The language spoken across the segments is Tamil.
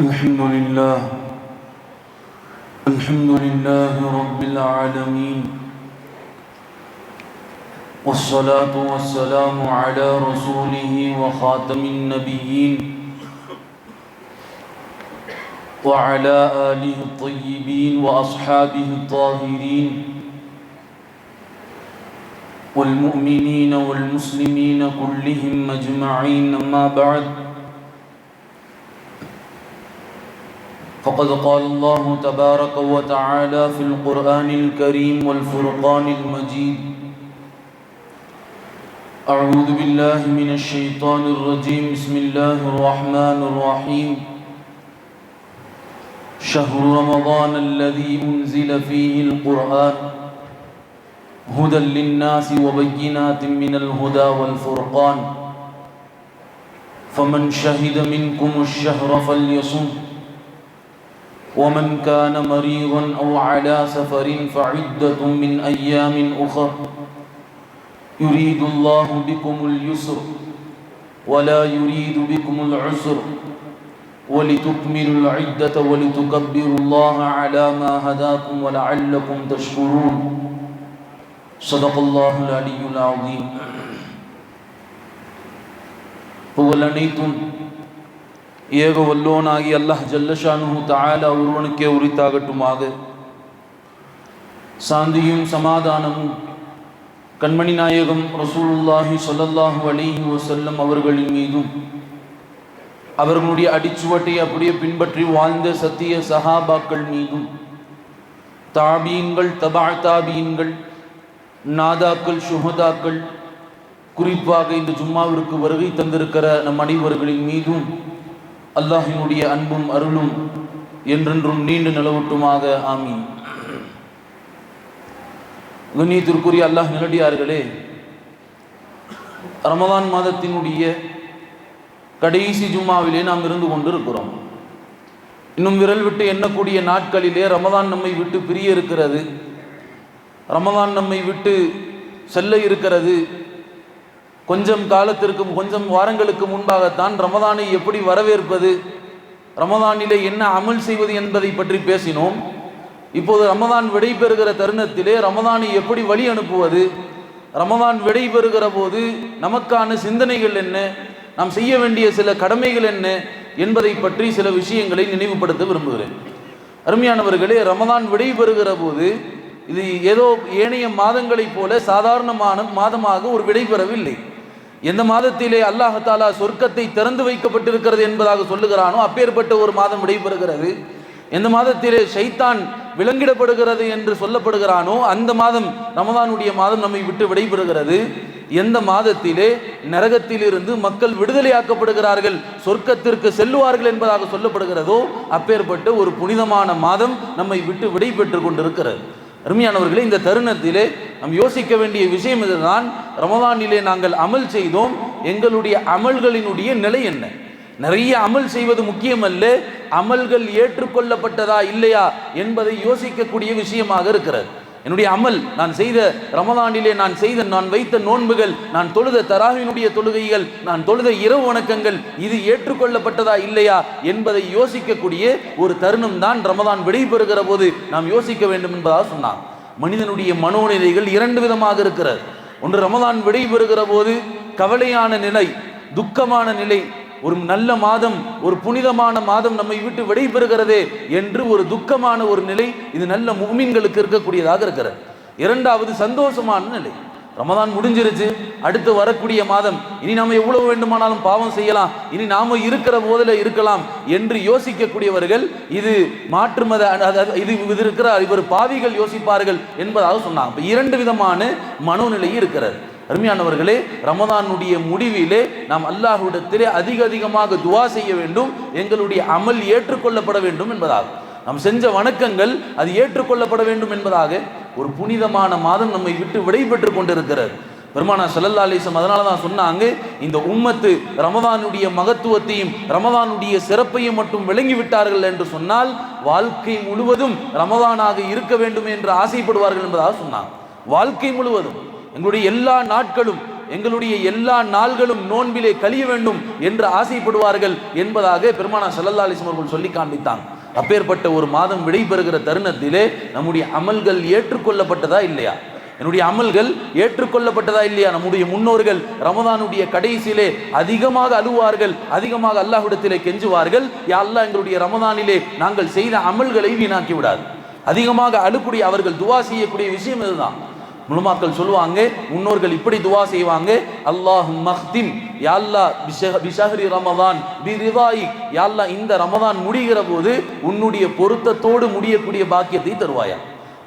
الحمد لله الحمد لله رب العالمين والصلاة والسلام على رسوله وخاتم النبيين وعلى آله الطيبين وأصحابه الطاهرين والمؤمنين والمسلمين كلهم أجمعين. أما بعد، فقد قال الله تبارك وتعالى في القرآن الكريم والفرقان المجيد: أعوذ بالله من الشيطان الرجيم. بسم الله الرحمن الرحيم. شهر رمضان الذي أنزل فيه القرآن هدى للناس وبينات من الهدى والفرقان فمن شهد منكم الشهر فليصم ومن كان مريضا أو على سفر فعدة من أيام أخر يريد الله بكم اليسر ولا يريد بكم العسر ولتكملوا العدة ولتكبروا الله على ما هداكم ولعلكم تشكرون. صدق الله العلي العظيم. புகழ் அனைத்தும் ஏக வல்லோனாகி அல்லாஹ் ஜல்லஷானுஹு தஆலா ஒருவனுக்கே உரித்தாகட்டுமாக. சாந்தியும் சமாதானமும் கண்மணி நாயகம் ரசூலுல்லாஹி ஸல்லல்லாஹு அலைஹி வஸல்லம் அவர்களின் மீதும் அவர்களுடைய அடிச்சுவட்டை அப்படியே பின்பற்றி வாழ்ந்த சத்திய சஹாபாக்கள் மீதும் தாபீன்கள் தபா தாபீன்கள் நாதாக்கள் சுஹதாக்கள் குறிப்பாக இந்த ஜும்மாவிற்கு வருகை தந்திருக்கிற நம் அனைவர்களின் மீதும் அல்லாஹினுடைய அன்பும் அருளும் என்றென்றும் நீண்டு நிலவட்டுமாக. ஆமீன். கண்ணியத்திற்குரிய அல்லாஹ் நல்லடியார்களே, ரமதான் மாதத்தினுடைய கடைசி ஜும்மாவிலே நாம் இருந்து கொண்டிருக்கிறோம். இன்னும் விரல் விட்டு எண்ணக்கூடிய நாட்களிலே ரமதான் நம்மை விட்டு பிரிய இருக்கிறது. ரமதான் நம்மை விட்டு செல்ல இருக்கிறது. கொஞ்சம் வாரங்களுக்கு முன்பாகத்தான் ரமதானை எப்படி வரவேற்பது, ரமதானிலே என்ன அமல் செய்வது என்பதை பற்றி பேசினோம். இப்போது ரமதான் விடைபெறுகிற தருணத்திலே ரமதானை எப்படி வழி அனுப்புவது, ரமதான் விடைபெறுகிற போது நமக்கான சிந்தனைகள் என்ன, நாம் செய்ய வேண்டிய சில கடமைகள் என்ன என்பதை பற்றி சில விஷயங்களை நினைவுபடுத்த விரும்புகிறேன். அருமையானவர்களே, ரமதான் விடைபெறுகிற போது இது ஏதோ ஏனைய மாதங்களைப் போல சாதாரணமான மாதமாக ஒரு விடைபெறவில்லை. எந்த மாதத்திலே அல்லாஹ் தஆலா சொர்க்கத்தை திறந்து வைக்கப்பட்டிருக்கிறது என்பதாக சொல்லுகிறானோ அப்பேற்பட்ட ஒரு மாதம் விடைபெறுகிறது. எந்த மாதத்திலே ஷைத்தான் விலங்கிடப்படுகிறது என்று சொல்லப்படுகிறானோ அந்த மாதம் ரமதானுடைய மாதம் நம்மை விட்டு விடைபெறுகிறது. எந்த மாதத்திலே நரகத்திலிருந்து மக்கள் விடுதலையாக்கப்படுகிறார்கள், சொர்க்கத்திற்கு செல்லுவார்கள் என்பதாக சொல்லப்படுகிறதோ அப்பேற்பட்ட ஒரு புனிதமான மாதம் நம்மை விட்டு விடை பெற்று கொண்டிருக்கிறது. அருமையானவர்களே, இந்த தருணத்திலே நாம் யோசிக்க வேண்டிய விஷயம் இதுதான். ரமதானிலே நாங்கள் அமல் செய்தோம், எங்களுடைய அமல்களினுடைய நிலை என்ன? நிறைய அமல் செய்வது முக்கியமல்ல, அமல்கள் ஏற்றுக்கொள்ளப்பட்டதா இல்லையா என்பதை யோசிக்கக்கூடிய விஷயமாக இருக்கிறது. என்னுடைய அமல், நான் செய்த ரமதானிலே நான் வைத்த நோன்புகள், நான் தொழுத தராவினுடைய தொழுகைகள், நான் தொழுத இரவு வணக்கங்கள், இது ஏற்றுக்கொள்ளப்பட்டதா இல்லையா என்பதை யோசிக்கக்கூடிய ஒரு தருணம் தான் ரமதான் விடைபெறுகிற போது நாம் யோசிக்க வேண்டும் என்பதாக சொன்னார். மனிதனுடைய மனோநிலைகள் இரண்டு விதமாக இருக்கிறது. ஒன்று, ரமதான் விடைபெறுகிற போது கவலையான நிலை, துக்கமான நிலை, ஒரு நல்ல மாதம், ஒரு புனிதமான மாதம் நம்மை விட்டு விடைபெறுகிறதே என்று ஒரு துக்கமான ஒரு நிலை, இது நல்ல முஃமின்களுக்கு இருக்கக்கூடியதாக இருக்கிறது. இரண்டாவது, சந்தோஷமான நிலை. ரமதான் முடிஞ்சிருச்சு, அடுத்து வரக்கூடிய மாதம், இனி நாம எவ்வளவு வேண்டுமானாலும் பாவம் செய்யலாம், இனி நாம இருக்கிற போதில் இருக்கலாம் என்று யோசிக்கக்கூடியவர்கள் இது மாற்று மத இவர் பாவிகள் யோசிப்பார்கள் என்பதாக சொன்னாங்க. இரண்டு விதமான மனோநிலை இருக்கிறது. அருமையானவர்களே, ரமதானுடைய முடிவிலே நாம் அல்லாஹ்விடத்திலே அதிகமாக துஆ செய்ய வேண்டும், எங்களுடைய அமல் ஏற்றுக்கொள்ளப்பட வேண்டும் என்பதாக, நாம் செஞ்ச வணக்கங்கள் அது ஏற்றுக்கொள்ளப்பட வேண்டும் என்பதாக ஒரு புனிதமான மாதம் நம்மை விட்டு விடைபெற்று கொண்டிருக்கிறது. பெருமானார் ஸல்லல்லாஹு அலைஹி வஸல்லம் அதனால தான் சொன்னாங்க, இந்த உம்மத்து ரமதானுடைய மகத்துவத்தையும் ரமதானுடைய சிறப்பையும் மட்டும் விளங்கி விட்டார்கள் என்று சொன்னால் வாழ்க்கை முழுவதும் ரமதானாக இருக்க வேண்டும் என்று ஆசைப்படுவார்கள் என்பதாக சொன்னாங்க. வாழ்க்கை முழுவதும் எங்களுடைய எல்லா நாட்களும் எங்களுடைய எல்லா நாள்களும் நோன்பிலே கழிய வேண்டும் என்று ஆசைப்படுவார்கள் என்பதாக பெருமானார் ஸல்லல்லாஹு அலைஹி வஸல்லம் அவர்கள் சொல்லி காண்பித்தாங்க. அப்பேற்பட்ட ஒரு மாதம் விடைபெறுகிற தருணத்திலே நம்முடைய அமல்கள் ஏற்றுக்கொள்ளப்பட்டதா இல்லையா? என்னுடைய அமல்கள் ஏற்றுக்கொள்ளப்பட்டதா இல்லையா? நம்முடைய முன்னோர்கள் ரமதானுடைய கடைசியிலே அதிகமாக அழுவார்கள், அதிகமாக அல்லாஹ்விடத்திலே கெஞ்சுவார்கள், யா அல்லாஹ் எங்களுடைய ரமதானிலே நாங்கள் செய்த அமல்களை வீணாக்கி விடாது. அதிகமாக அழுக்கூடிய அவர்கள் துவா செய்யக்கூடிய விஷயம் இதுதான். உலமாக்கள் சொல்லுவாங்க, முன்னோர்கள் இப்படி துவா செய்வாங்க, அல்லாஹும்ம மஹ்திம் யா அல்லாஹ் பிஷஹ்ரி ரமதான் பிரிதாயிக், யா அல்லாஹ் இந்த ரமதான் முடிகிற போது உன்னுடைய பொருத்தத்தோடு முடியக்கூடிய பாக்கியத்தை தருவாயா.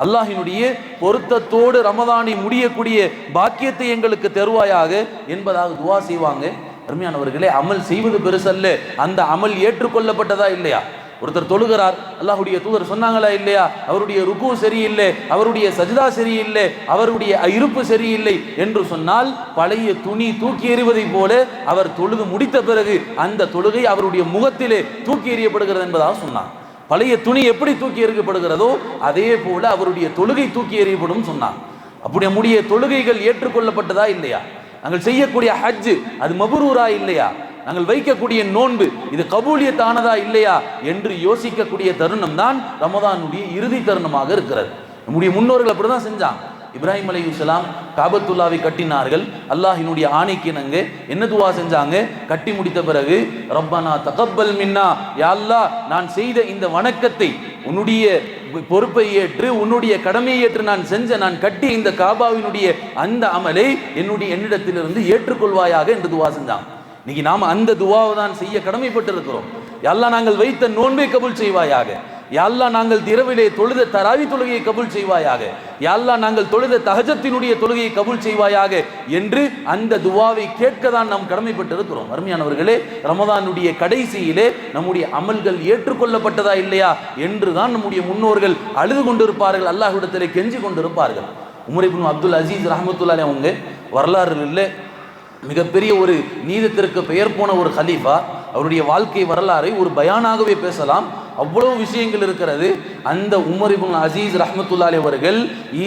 அல்லாஹினுடைய பொருத்தத்தோடு ரமதானை முடியக்கூடிய பாக்கியத்தை எங்களுக்கு தருவாயாக என்பதாக துவா செய்வாங்க. அருமையானவர்களே, அமல் செய்வது பெருசல்ல, அந்த அமல் ஏற்றுக்கொள்ளப்பட்டதா இல்லையா? ஒருத்தர் தொழுகிறார், அல்லாஹ்வுடைய தூதர் சொன்னாங்களா இல்லையா, அவருடைய ருக்கு சரியில்லை, அவருடைய சஜ்தா சரியில்லை, அவருடைய இருப்பு சரியில்லை என்று சொன்னால் பழைய துணி தூக்கி எறிவதை போல அவர் தொழுது முடித்த பிறகு அந்த தொழுகை அவருடைய முகத்திலே தூக்கி எறியப்படுகிறது என்பதாக சொன்னார். பழைய துணி எப்படி தூக்கி எறியப்படுகிறதோ அதே போல அவருடைய தொழுகை தூக்கி எறியப்படும் சொன்னார். அப்படி நம்முடைய தொழுகைகள் ஏற்றுக்கொள்ளப்பட்டதா இல்லையா? நாங்கள் செய்யக்கூடிய ஹஜ் அது மபரூரா இல்லையா? நாங்கள் வைக்கக்கூடிய நோன்பு இது கபூலியத்தானதா இல்லையா என்று யோசிக்கக்கூடிய தருணம் தான் ரமதானுடைய இறுதி தருணமாக இருக்கிறது. நம்முடைய முன்னோர்கள் அப்படிதான் செஞ்சாங்க. இப்ராஹிம் அலைஹிஸ்ஸலாம் காபத்துல்லாவை கட்டினார்கள். அல்லாஹ்வினுடைய ஆணைக்கு இணங்க என்ன துவா செஞ்சாங்க? கட்டி முடித்த பிறகு ரப்பனா தகப்பல் மின்னா, யா அல்லாஹ் நான் செய்த இந்த வணக்கத்தை உன்னுடைய பொறுப்பை ஏற்று உன்னுடைய கடமையை ஏற்று நான் கட்டி இந்த காபாவினுடைய அந்த அமலை என்னிடத்திலிருந்து ஏற்றுக்கொள்வாயாக என்று துவா செஞ்சாங்க. இன்னைக்கு நாம் அந்த துவாவை தான் செய்ய கடமைப்பட்டு இருக்கிறோம். யா அல்லாஹ் நாங்கள் வைத்த நோன்பை கபூல் செய்வாயாக. யா அல்லாஹ் நாங்கள் இரவிலே தொழுத தராவி தொழுகையை கபூல் செய்வாயாக. யா அல்லாஹ் நாங்கள் தொழுத தஹஜத்தினுடைய தொழுகையை கபூல் செய்வாயாக என்று அந்த துவாவை கேட்க தான் நாம் கடமைப்பட்டு இருக்கிறோம். அருமையானவர்களே, ரமதானுடைய கடைசியிலே நம்முடைய அமல்கள் ஏற்றுக்கொள்ளப்பட்டதா இல்லையா என்று தான் நம்முடைய முன்னோர்கள் அழுது கொண்டிருப்பார்கள், அல்லாஹ்விடத்திலே கெஞ்சி கொண்டிருப்பார்கள். உமர் இப்னு அப்துல் அசீஸ் ரஹ்மத்துல்லாஹி அலைஹி அவங்க வரலாறுல மிகப்பெரிய ஒரு நீதத்திற்கு பெயர் போன ஒரு ஹலீஃபா. அவருடைய வாழ்க்கை வரலாறை ஒரு பயானாகவே பேசலாம், அவ்வளவு விஷயங்கள் இருக்கிறது. அந்த உமர் இப்னு அசீஸ் ரஹ்மத்துல்லாஹி அலைஹி அவர்கள்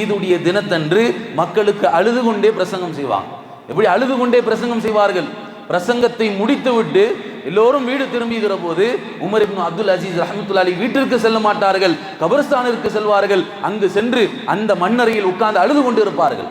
ஈதுடைய தினத்தன்று மக்களுக்கு அழுது கொண்டே பிரசங்கம் செய்வாங்க. எப்படி அழுது கொண்டே பிரசங்கம் செய்வார்கள்? பிரசங்கத்தை முடித்துவிட்டு எல்லோரும் வீடு திரும்புகிற போது உமர் இப்னு அப்துல் அசீஸ் ரஹ்மத்துல்லாஹி அலைஹி வீட்டிற்கு செல்ல மாட்டார்கள், கபர்ஸ்தானிற்கு செல்வார்கள். அங்கு சென்று அந்த மண்ணறையில் உட்கார்ந்து அழுது கொண்டு இருப்பார்கள்.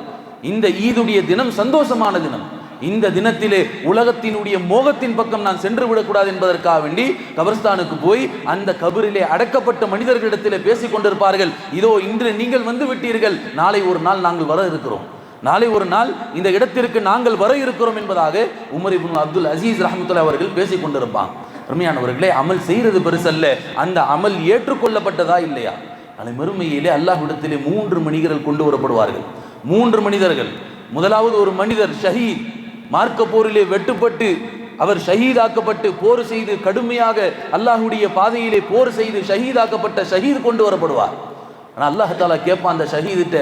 இந்த ஈதுடைய தினம் சந்தோஷமான தினம். இந்த தினத்திலே உலகத்தினுடைய மோகத்தின் பக்கம் நான் சென்று விடக்கூடாது என்பதற்காக வேண்டி கபர்ஸ்தானுக்கு போய் அந்த கபரிலே அடக்கப்பட்ட மனிதர்களிடத்திலே பேசிக் கொண்டிருப்பார்கள். இதோ இன்று நீங்கள் வந்து விட்டீர்கள், நாளை ஒரு நாள் நாங்கள் வர இருக்கிறோம், நாளை ஒரு நாள் இந்த இடத்திற்கு நாங்கள் வர இருக்கிறோம் என்பதாக உமர் இப்னு அப்துல் அசீஸ் ரஹ்மத்துல்லாஹி அவர்கள் பேசிக் கொண்டிருப்பாங்க. அருமையானவர்களே, அமல் செய்கிறது பெருசல்ல, அந்த அமல் ஏற்றுக்கொள்ளப்பட்டதா இல்லையா? நாளை மறுமையிலே அல்லாஹ்விடத்திலே 3 மனிதர்கள் கொண்டு வரப்படுவார்கள். 3 மனிதர்கள். முதலாவது ஒரு மனிதர் ஷஹீத், மார்க்க போரிலே வெட்டுப்பட்டு அவர் ஷஹீதாக்கப்பட்டு போர் செய்து கடுமையாக அல்லாஹ்வுடைய பாதையிலே போர் செய்து ஷஹீதாக்கப்பட்ட ஷஹீத் கொண்டு வரப்படுவார். ஆனால் அல்லாஹ் தஆலா கேட்பான் அந்த ஷஹீதிட்ட,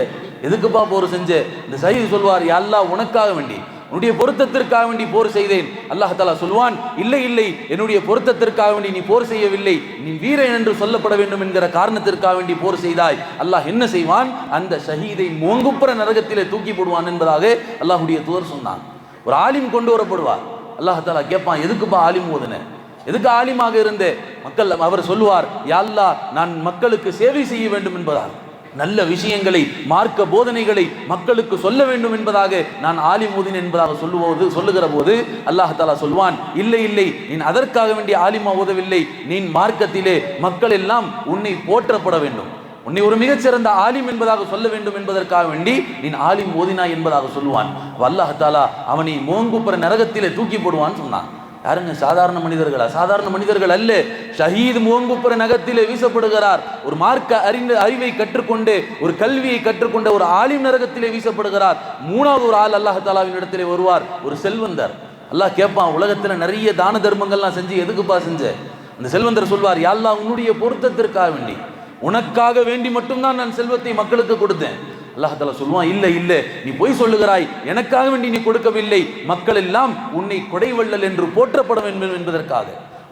எதுக்குப்பா போர் செஞ்ச? இந்த ஷஹீத் சொல்வார், யா அல்லாஹ் உனக்காக வேண்டி, உன்னுடைய பொருத்தத்திற்காக வேண்டி போர் செய்தேன். அல்லாஹ் தஆலா சொல்வான், இல்லை இல்லை, என்னுடைய பொருத்தத்திற்காக வேண்டி நீ போர் செய்யவில்லை, நீ வீரன் என்று சொல்லப்பட வேண்டும் என்கிற காரணத்திற்காக வேண்டி போர் செய்தாய். அல்லாஹ் என்ன செய்வான்? அந்த ஷஹீதை மோங்குப்புற நரகத்திலே தூக்கி போடுவான் என்பதாக அல்லாஹ்வுடைய தூதர் சொன்னான். ஒரு ஆலிம் கொண்டு வரப்படுவார். அல்லாஹ் தஆலா கேட்பான், எதுக்குப்பா ஆலிம் ஓதுன? எதுக்கு ஆலிமாக இருந்தே? மக்கள் அவர் சொல்லுவார், யா அல்லாஹ் நான் மக்களுக்கு சேவை செய்ய வேண்டும் என்பதாக, நல்ல விஷயங்களை மார்க்க போதனைகளை மக்களுக்கு சொல்ல வேண்டும் என்பதாக நான் ஆலிம் ஓதினேன் என்பதாக சொல்லுகிற போது அல்லாஹ் தஆலா சொல்வான், இல்லை இல்லை, நீ அதற்காக வேண்டிய ஆலிமா ஓதவில்லை, நீ மார்க்கத்திலே மக்கள் எல்லாம் உன்னை போற்றப்பட வேண்டும், உன்னை ஒரு மிகச்சிறந்த ஆலிம் என்பதாக சொல்ல வேண்டும் என்பதற்காக வேண்டி நீ ஆலிம் ஓதினாய் என்பதாக சொல்லுவான். அல்லாஹ் தஆலா அவனை மோங்குப்புற நரகத்திலே தூக்கி போடுவான்னு சொன்னான். யாருங்க? சாதாரண மனிதர்களா? சாதாரண மனிதர்கள் அல்ல. ஷஹீத் மோங்குப்புற நரகத்திலே வீசப்படுகிறார். ஒரு மார்க்க அறிவை கற்றுக்கொண்டு ஒரு கல்வியை கற்றுக்கொண்ட ஒரு ஆலிம் நரகத்திலே வீசப்படுகிறார். 3வது ஒரு ஆள் அல்லாஹ் தஆலாவின் இடத்திலே வருவார், ஒரு செல்வந்தர். அல்லாஹ் கேட்பான், உலகத்தில் நிறைய தான தர்மங்கள்லாம் செஞ்சு எதுக்குப்பா செஞ்ச? அந்த செல்வந்தர் சொல்வார், யா அல்லாஹ் உன்னுடைய பொருத்தத்திற்காக வேண்டி, உனக்காக வேண்டி மட்டும்தான் நான் செல்வத்தை மக்களுக்கு கொடுத்தேன். அல்லாஹ் தஆலா சொல்வான், இல்லை இல்லை, நீ பொய் சொல்லுகிறாய், எனக்காக வேண்டி நீ கொடுக்கவில்லை, மக்கள் எல்லாம் உன்னை கொடைவள்ளல் என்று போற்றப்பட வேண்டும் என்பதற்காக,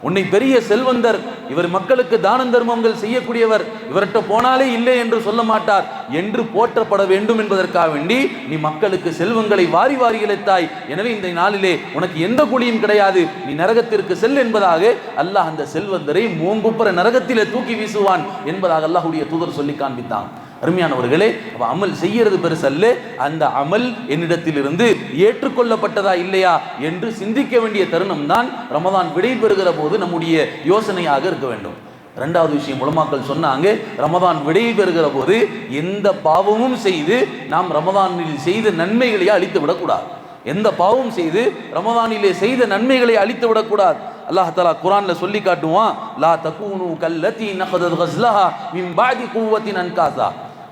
உன்னை பெரிய செல்வந்தர், இவர் மக்களுக்கு தான தர்மங்கள் செய்யக்கூடியவர், இவர்கிட்ட போனாலே இல்லை என்று சொல்ல மாட்டார் என்று போற்றப்பட வேண்டும் என்பதற்காக வேண்டி நீ மக்களுக்கு செல்வங்களை வாரி வாரி இழைத்தாய். எனவே இந்த நாளிலே உனக்கு எந்த கூலியும் கிடையாது, நீ நரகத்திற்கு செல் என்பதாக அல்லாஹ் அந்த செல்வந்தரை மூங்குப்புற நரகத்திலே தூக்கி வீசுவான் என்பதாக அல்லாஹ்வுடைய தூதர் சொல்லி காண்பித்தான். அருமையானவர்களே, அமல் செய்யறது பெருசல்ல, அந்த அமல் என்னிடத்திலிருந்து ஏற்றுக்கொள்ளப்பட்டதா இல்லையா என்று சிந்திக்க வேண்டிய தருணம் தான் ரமதான் விடைபெறுகிற போது நம்முடைய யோசனையாக இருக்க வேண்டும். இரண்டாவது விஷயம் உலமாக்கள் சொன்னாங்க, ரமதான் விடைபெறுகிற போது எந்த பாவமும் செய்து நாம் ரமதானில் செய்த நன்மைகளை அழித்து விடக்கூடாது. எந்த பாவம் செய்து ரமதானிலே செய்த நன்மைகளை அழித்து விடக்கூடாது. அல்லாஹ் தஆலா குர்ஆன்ல சொல்லி காட்டுவான், லா தகூனு கல்லதி நகதத் கஸ்லஹா மின் பாதி குவத்தின் அன்காஸா.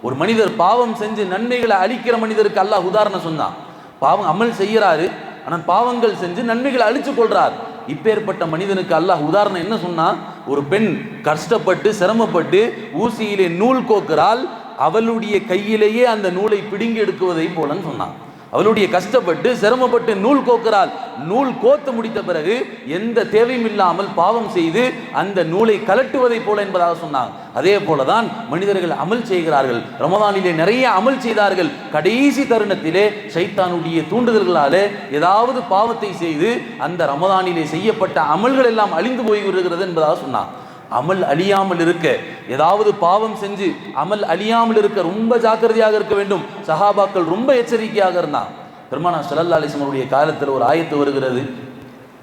ஒரு மனிதர் பாவம் செஞ்சு நன்மைகளை அழிக்கிற மனிதருக்கு அல்லாஹ் உதாரணம் சொன்னான். பாவம் அமல் செய்யறாரு, ஆனால் பாவங்கள் செஞ்சு நன்மைகளை அழிச்சு கொள்றார். இப்பேற்பட்ட மனிதனுக்கு அல்லாஹ் உதாரணம் என்ன சொன்னா, ஒரு பெண் கஷ்டப்பட்டு சிரமப்பட்டு ஊசியிலே நூல் கோக்குறால், அவளுடைய கையிலேயே அந்த நூலை பிடுங்கி எடுக்குவதை போலன்னு சொன்னான். அவளுடைய கஷ்டப்பட்டு சிரமப்பட்டு நூல் கோக்கிறாள், நூல் கோத்து முடித்த பிறகு எந்த தேவையும் இல்லாமல் பாவம் செய்து அந்த நூலை கலட்டுவதை போல என்பதாக சொன்னாங்க. அதே போலதான் மனிதர்கள் அமல் செய்கிறார்கள். ரமதானிலே நிறைய அமல் செய்தார்கள், கடைசி தருணத்திலே ஷைத்தானுடைய தூண்டுதல்களாலே ஏதாவது பாவத்தை செய்து அந்த ரமதானிலே செய்யப்பட்ட அமல்கள் எல்லாம் அழிந்து போய் விடுகிறது என்பதாக சொன்னாங்க. அமல் அழியாமல் இருக்க, ஏதாவது பாவம் செஞ்சு அமல் அழியாமல் இருக்க ரொம்ப ஜாக்கிரதையாக இருக்க வேண்டும். சஹாபாக்கள் ரொம்ப எச்சரிக்கையாக இருந்தான். பெருமானார் ஸல்லல்லாஹு அலைஹி வஸல்லம் அவருடைய காலத்தில் ஒரு ஆயத்து வருகிறது.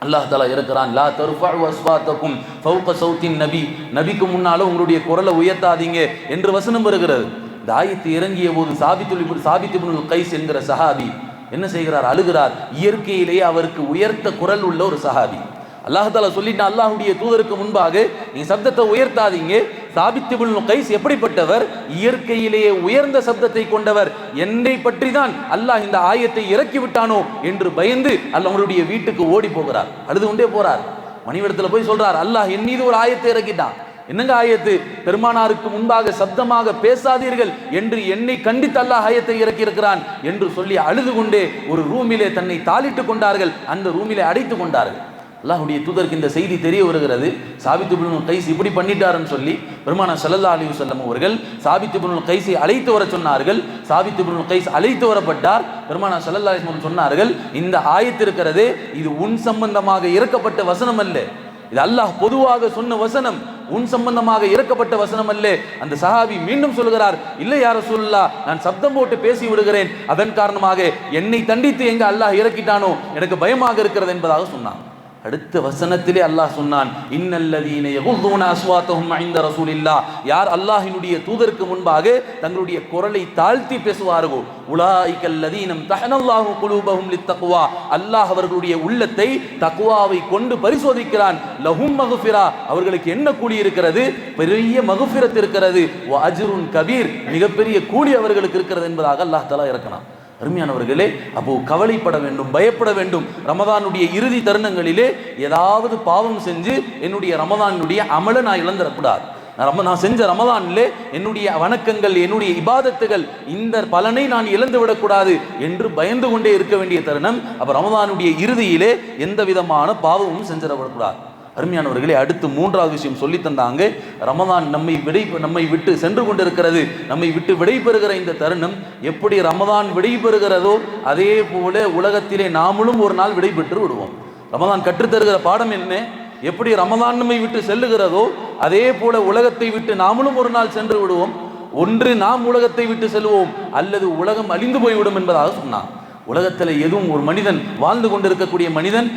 அல்லாஹ் தஆலா இருக்கிறான், லா தர்ஃபஉ அஸ்வாத்தகும் ஃபௌக ஸௌத்தின் நபி, நபிக்கு முன்னால உங்களுடைய குரலை உயர்த்தாதீங்க என்று வசனம் வருகிறது. இந்த ஆயத்து இறங்கிய போது சாபித் இப்னுல் கைஸ் என்கிற சஹாபி என்ன செய்கிறார்? அழுகிறார். இயற்கையிலேயே அவருக்கு உயர்த்த குரல் உள்ள ஒரு சஹாபி. அல்லாஹ் தஆலா சொல்லிட்டு, அல்லாஹ்வுடைய தூதருக்கு முன்பாக நீ சப்தத்தை உயர்த்தாதீங்க. சாபித் இப்னுல் கைஸ் எப்படிப்பட்டவர்? இயற்கையிலேயே உயர்ந்த சப்தத்தை கொண்டவர். என்னை பற்றி தான் அல்லாஹ் இந்த ஆயத்தை இறக்கி விட்டானோ என்று பயந்து அவருடைய வீட்டுக்கு ஓடி போகிறார். அழுது கொண்டே போறார். மனைவிடத்தில் போய் சொல்றார், அல்லாஹ் என் மீது ஒரு ஆயத்தை இறக்கிட்டான். என்னங்க ஆயத்து? பெருமானாருக்கு முன்பாக சப்தமாக பேசாதீர்கள் என்று என்னை கண்டித்து அல்லாஹ் ஆயத்தை இறக்கி இருக்கிறான் என்று சொல்லி அழுது கொண்டே ஒரு ரூமிலே தன்னை தாளிட்டு கொண்டார்கள். அந்த ரூமிலே அடைத்து கொண்டார்கள். அல்லாஹ்வுடைய தூதருக்கு இந்த செய்தி தெரிய வருகிறது. சாபித் இப்னுல் கைஸ் இப்படி பண்ணிட்டாருன்னு சொல்லி பெருமானார் ஸல்லல்லாஹு அலைஹி வஸல்லம் அவர்கள் சாபித் இப்னுல் கைஸை அழைத்து வர சொன்னார்கள். சாபித் இப்னுல் கைஸ் அழைத்து வரப்பட்டார். பெருமானார் ஸல்லல்லாஹு அலைஹி வஸல்லம் சொன்னார்கள், இந்த ஆயத்து இருக்கிறதே, இது உன் சம்பந்தமாக இறக்கப்பட்ட வசனம் அல்ல, இது அல்லாஹ் பொதுவாக சொன்ன வசனம், உன் சம்பந்தமாக இறக்கப்பட்ட வசனம் அல்ல. அந்த சஹாபி மீண்டும் சொல்கிறார், இல்லை யா ரசூலுல்லாஹ், நான் சப்தம் போட்டு பேசி விடுகிறேன், அதன் காரணமாக என்னை தண்டித்து எங்க அல்லாஹ் இறக்கிட்டானோ எனக்கு பயமாக இருக்கிறது என்பதாக சொன்னான். அடுத்த வசனத்திலே அல்லாஹ் சொன்னான், இன்னல்லதீன யகுதுன அஸ்வாத்தஹும் இன்த ரசூலில்லாஹ், யார் அல்லாஹ்வினுடைய தூதருக்கு முன்பாக தங்களுடைய குரலை தாழ்த்தி பேசுவார்களோ, உலாயிகல்லதீன தஹனல்லாஹு குலூபஹும் லித்தக்வா, அல்லாஹ் அவர்களுடைய உள்ளத்தை தக்வாவை கொண்டு பரிசோதிக்கிறான். லஹும் மக்ஃபிரா, அவர்களுக்கு என்ன கூலி இருக்கிறது? பெரிய மக்ஃபிரத் இருக்கிறது. வ அஜ்ருன் கபீர், மிகப்பெரிய கூலி அவர்களுக்கு இருக்கிறது என்பதாக அல்லாஹ் தஆலா இறக்கினான். அருமையானவர்களே, அப்போ கவலைப்பட வேண்டும், பயப்பட வேண்டும். ரமதானுடைய இறுதி தருணங்களிலே ஏதாவது பாவம் செஞ்சு என்னுடைய ரமதானுடைய அமலை நான் இழந்துடக்கூடாது. நான் செஞ்ச ரமதானிலே என்னுடைய வணக்கங்கள், என்னுடைய இபாதத்துகள், இந்த பலனை நான் இழந்து விடக்கூடாது என்று பயந்து கொண்டே இருக்க வேண்டிய தருணம். அப்ப ரமதானுடைய இறுதியிலே எந்த விதமான பாவமும் செஞ்சிடக்கூடாது. அருமையானவர்களே, அடுத்து மூன்றாவது விஷயம் சொல்லி தந்தாங்க. ரமதான் நம்மை விட்டு சென்று கொண்டிருக்கிறது. நம்மை விட்டு விடைபெறுகிற இந்த தருணம் எப்படி ரமதான் விடைபெறுகிறதோ அதே போல உலகத்திலே நாமளும் ஒரு நாள் விடைபெற்று விடுவோம். ரமதான் கற்றுத்தருகிற பாடம் என்ன? எப்படி ரமதான் நம்மை விட்டு செல்லுகிறதோ அதே போல உலகத்தை விட்டு நாமளும் ஒரு நாள் சென்று விடுவோம். ஒன்று நாம் உலகத்தை விட்டு செல்வோம், அல்லது உலகம் அழிந்து போய்விடும் என்பதாக சொன்னான். உலகத்தில் எதுவும் ஒரு மனிதன் வாழ்ந்து கொண்டிருக்கக்கூடிய மனிதன்